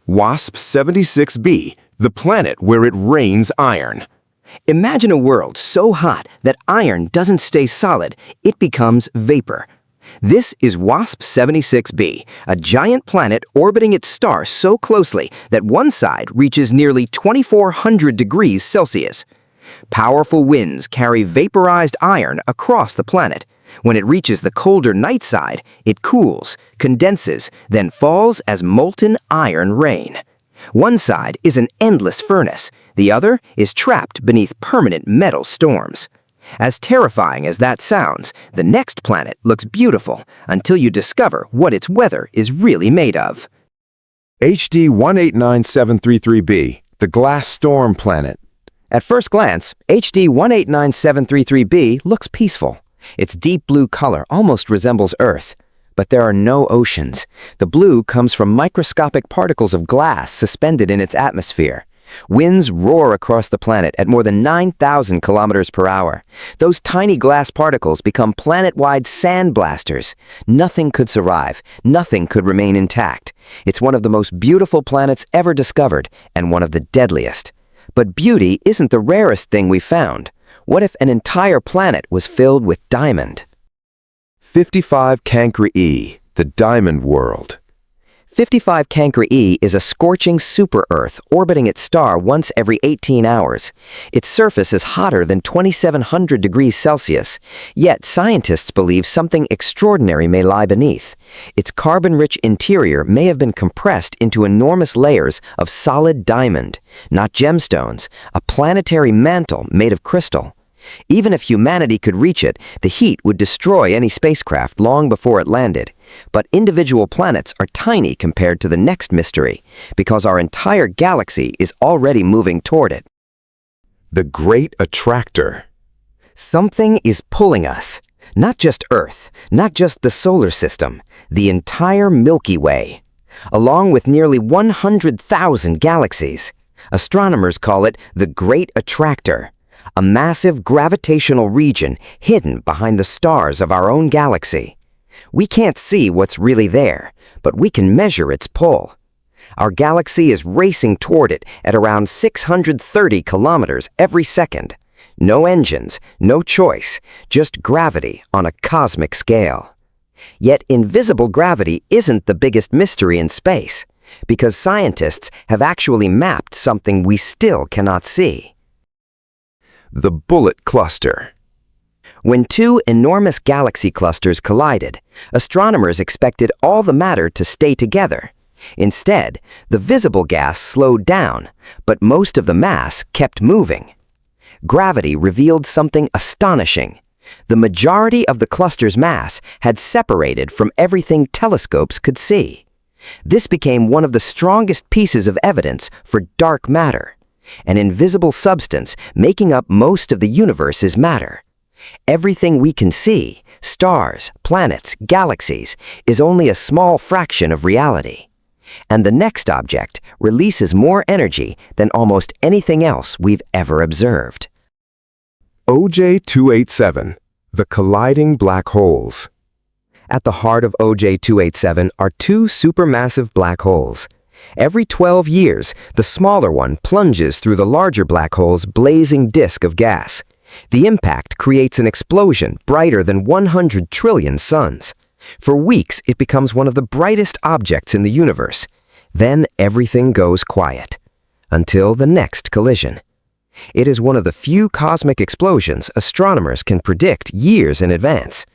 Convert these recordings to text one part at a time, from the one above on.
WASP-76b, the planet where it rains iron. Imagine a world so hot that iron doesn't stay solid, it becomes vapor. This is WASP-76b, a giant planet orbiting its star so closely that one side reaches nearly 2,400 degrees Celsius. Powerful winds carry vaporized iron across the planet. When it reaches the colder night side, it cools, condenses, then falls as molten iron rain. One side is an endless furnace, the other is trapped beneath permanent metal storms. As terrifying as that sounds, the next planet looks beautiful until you discover what its weather is really made of. HD 189733b, the glass storm planet. At first glance, HD 189733b looks peaceful. Its deep blue color almost resembles Earth. But there are no oceans. The blue comes from microscopic particles of glass suspended in its atmosphere. Winds roar across the planet at more than 9,000 kilometers per hour. Those tiny glass particles become planet-wide sandblasters. Nothing could survive. Nothing could remain intact. It's one of the most beautiful planets ever discovered, and one of the deadliest. But beauty isn't the rarest thing we found. What if an entire planet was filled with diamond? 55 Cancri E, the diamond world. 55 Cancri E is a scorching super-Earth orbiting its star once every 18 hours. Its surface is hotter than 2,700 degrees Celsius, yet scientists believe something extraordinary may lie beneath. Its carbon-rich interior may have been compressed into enormous layers of solid diamond, not gemstones, a planetary mantle made of crystal. Even if humanity could reach it, the heat would destroy any spacecraft long before it landed. But individual planets are tiny compared to the next mystery, because our entire galaxy is already moving toward it. The Great Attractor. Something is pulling us. Not just Earth, not just the solar system, the entire Milky Way. Along with nearly 100,000 galaxies. Astronomers call it the Great Attractor. A massive gravitational region hidden behind the stars of our own galaxy. We can't see what's really there, but we can measure its pull. Our galaxy is racing toward it at around 630 kilometers every second. No engines, no choice, just gravity on a cosmic scale. Yet invisible gravity isn't the biggest mystery in space, because scientists have actually mapped something we still cannot see. The Bullet Cluster. When two enormous galaxy clusters collided, astronomers expected all the matter to stay together. Instead, the visible gas slowed down, but most of the mass kept moving. Gravity revealed something astonishing. The majority of the cluster's mass had separated from everything telescopes could see. This became one of the strongest pieces of evidence for dark matter. An invisible substance making up most of the universe's matter. Everything we can see, stars, planets, galaxies, is only a small fraction of reality. And the next object releases more energy than almost anything else we've ever observed. OJ-287, the colliding black holes. At the heart of OJ-287 are two supermassive black holes. Every 12 years, the smaller one plunges through the larger black hole's blazing disk of gas. The impact creates an explosion brighter than 100 trillion suns. For weeks, it becomes one of the brightest objects in the universe. Then everything goes quiet. Until the next collision. It is one of the few cosmic explosions astronomers can predict years in advance.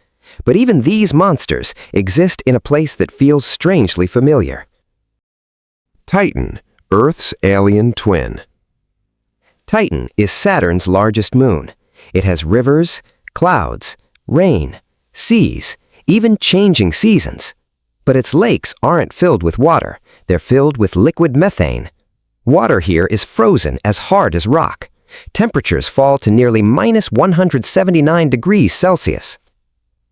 But even these monsters exist in a place that feels strangely familiar. Titan, Earth's alien twin. Titan is Saturn's largest moon. It has rivers, clouds, rain, seas, even changing seasons. But its lakes aren't filled with water. They're filled with liquid methane. Water here is frozen as hard as rock. Temperatures fall to nearly minus 179 degrees Celsius.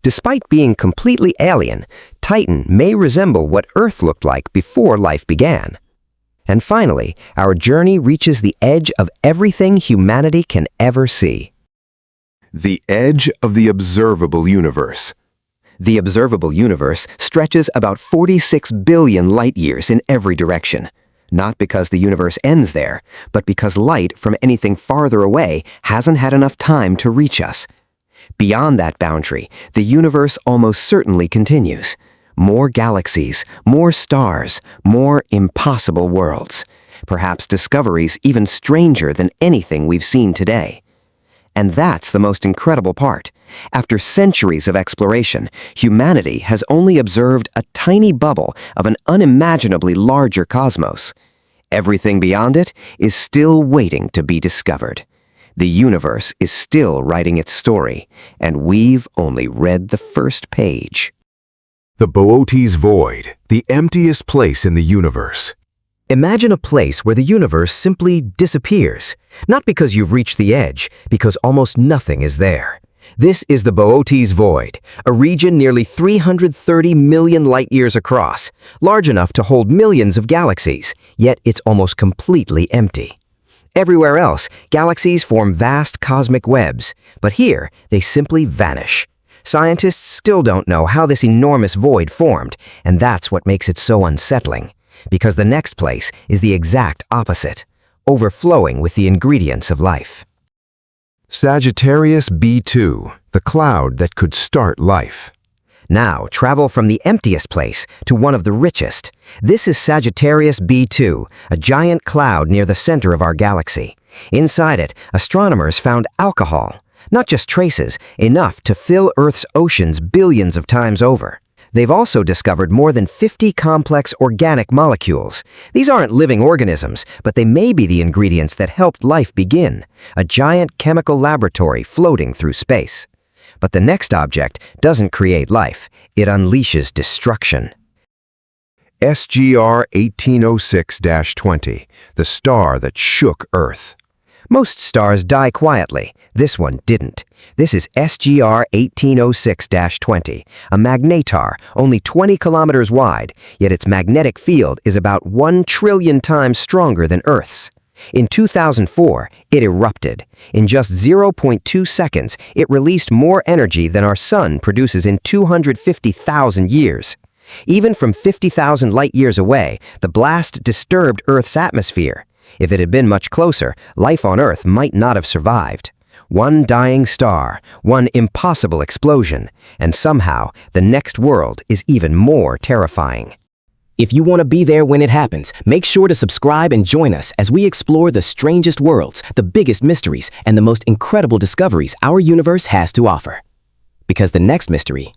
Despite being completely alien, Titan may resemble what Earth looked like before life began. And finally, our journey reaches the edge of everything humanity can ever see. The edge of the observable universe. The observable universe stretches about 46 billion light-years in every direction. Not because the universe ends there, but because light from anything farther away hasn't had enough time to reach us. Beyond that boundary, the universe almost certainly continues. More galaxies, more stars, more impossible worlds. Perhaps discoveries even stranger than anything we've seen today. And that's the most incredible part. After centuries of exploration, humanity has only observed a tiny bubble of an unimaginably larger cosmos. Everything beyond it is still waiting to be discovered. The universe is still writing its story, and we've only read the first page. The Boötes Void, the emptiest place in the universe. Imagine a place where the universe simply disappears. Not because you've reached the edge, because almost nothing is there. This is the Boötes Void, a region nearly 330 million light-years across, large enough to hold millions of galaxies, yet it's almost completely empty. Everywhere else, galaxies form vast cosmic webs, but here they simply vanish. Scientists still don't know how this enormous void formed, and that's what makes it so unsettling. Because the next place is the exact opposite, overflowing with the ingredients of life. Sagittarius B2, the cloud that could start life. Now, travel from the emptiest place to one of the richest. This is Sagittarius B2, a giant cloud near the center of our galaxy. Inside it, astronomers found alcohol, not just traces, enough to fill Earth's oceans billions of times over. They've also discovered more than 50 complex organic molecules. These aren't living organisms, but they may be the ingredients that helped life begin, a giant chemical laboratory floating through space. But the next object doesn't create life, it unleashes destruction. SGR 1806-20, the star that shook Earth. Most stars die quietly. This one didn't. This is SGR 1806-20, a magnetar only 20 kilometers wide, yet its magnetic field is about 1 trillion times stronger than Earth's. In 2004, it erupted. In just 0.2 seconds, it released more energy than our sun produces in 250,000 years. Even from 50,000 light-years away, the blast disturbed Earth's atmosphere. If it had been much closer, life on Earth might not have survived. One dying star, one impossible explosion, and somehow the next world is even more terrifying. If you want to be there when it happens, make sure to subscribe and join us as we explore the strangest worlds, the biggest mysteries, and the most incredible discoveries our universe has to offer. Because the next mystery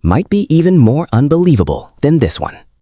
might be even more unbelievable than this one.